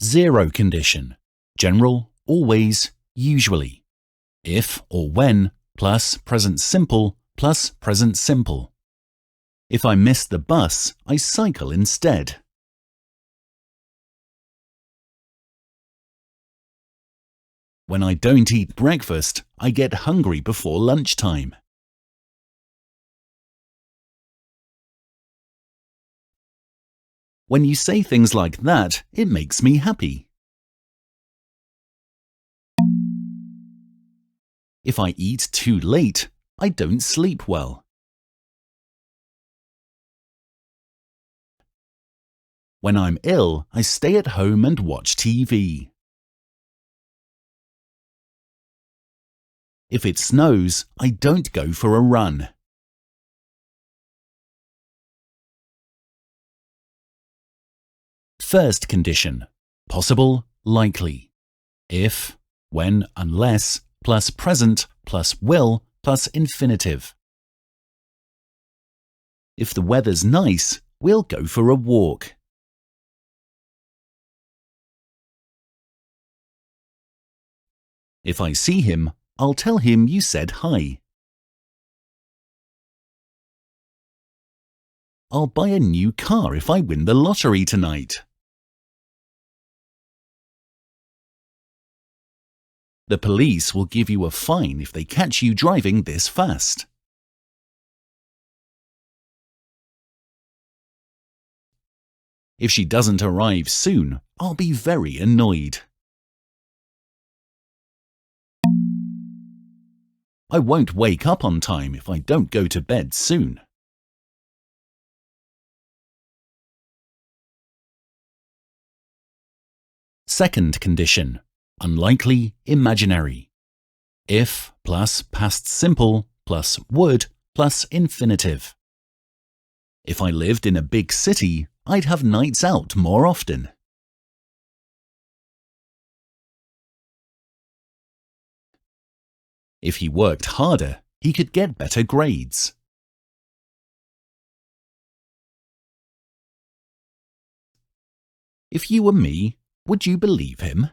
Zero condition. General, always, usually. If or when plus present simple plus present simple. If I miss the bus, I cycle instead. When I don't eat breakfast, I get hungry before lunchtime. When you say things like that, it makes me happy. If I eat too late, I don't sleep well. When I'm ill, I stay at home and watch TV. If it snows, I don't go for a run. First condition. Possible, likely. If, when, unless, plus present, plus will, plus infinitive. If the weather's nice, we'll go for a walk. If I see him, I'll tell him you said hi. I'll buy a new car if I win the lottery tonight. The police will give you a fine if they catch you driving this fast. If she doesn't arrive soon, I'll be very annoyed. I won't wake up on time if I don't go to bed soon. Second condition. Unlikely, imaginary. If plus past simple plus would plus infinitive. If I lived in a big city, I'd have nights out more often. If he worked harder, he could get better grades. If you were me, would you believe him?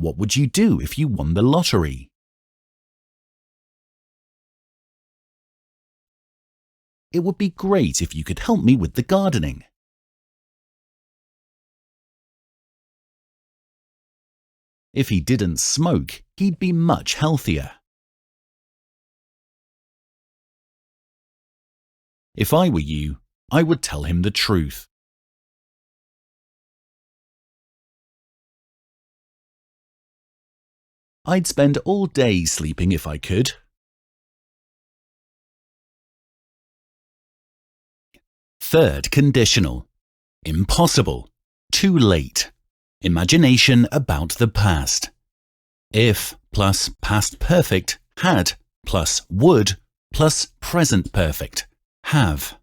What would you do if you won the lottery? It would be great if you could help me with the gardening. If he didn't smoke, he'd be much healthier. If I were you, I would tell him the truth. I'd spend all day sleeping if I could. Third conditional. Impossible. Too late. Imagination about the past. If plus past perfect, had, plus would, plus present perfect, have.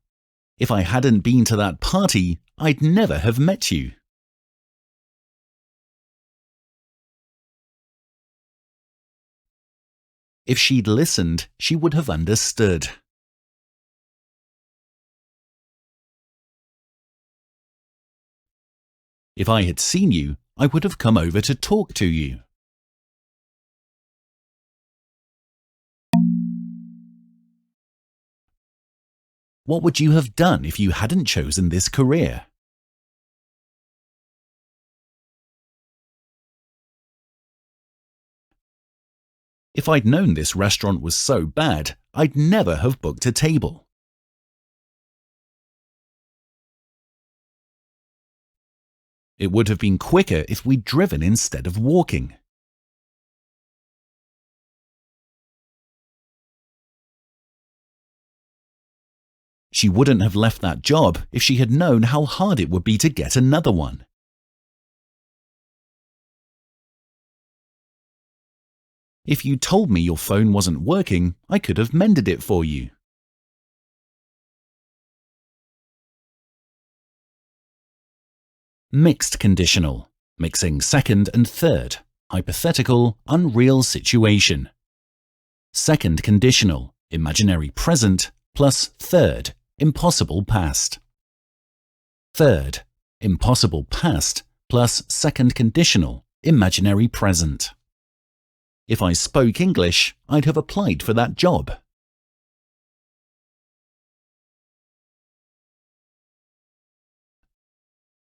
If I hadn't been to that party, I'd never have met you. If she'd listened, she would have understood. If I had seen you, I would have come over to talk to you. What would you have done if you hadn't chosen this career? If I'd known this restaurant was so bad, I'd never have booked a table. It would have been quicker if we'd driven instead of walking. She wouldn't have left that job if she had known how hard it would be to get another one. If you told me your phone wasn't working, I could have mended it for you. Mixed conditional, mixing second and third, hypothetical, unreal situation. Second conditional, imaginary present, plus third, impossible past. Third, impossible past plus second conditional, imaginary present. If I spoke English, I'd have applied for that job.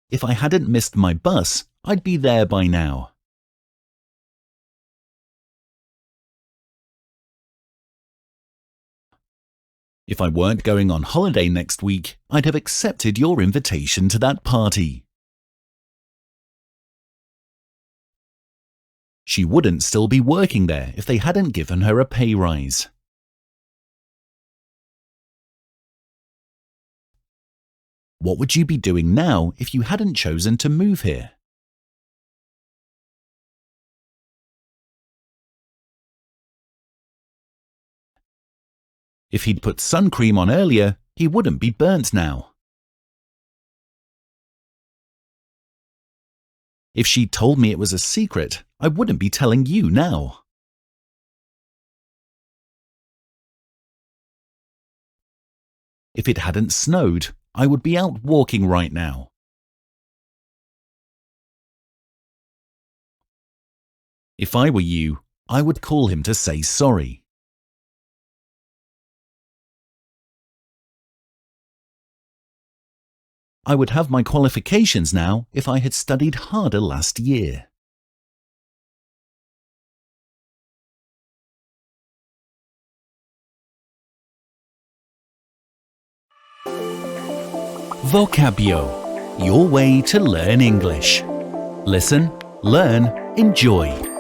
If I hadn't missed my bus, I'd be there by now. If I weren't going on holiday next week, I'd have accepted your invitation to that party. She wouldn't still be working there if they hadn't given her a pay rise. What would you be doing now if you hadn't chosen to move here? If he'd put sun cream on earlier, he wouldn't be burnt now. If she'd told me it was a secret, I wouldn't be telling you now. If it hadn't snowed, I would be out walking right now. If I were you, I would call him to say sorry. I would have my qualifications now if I had studied harder last year. Vocabio, your way to learn English. Listen, learn, enjoy.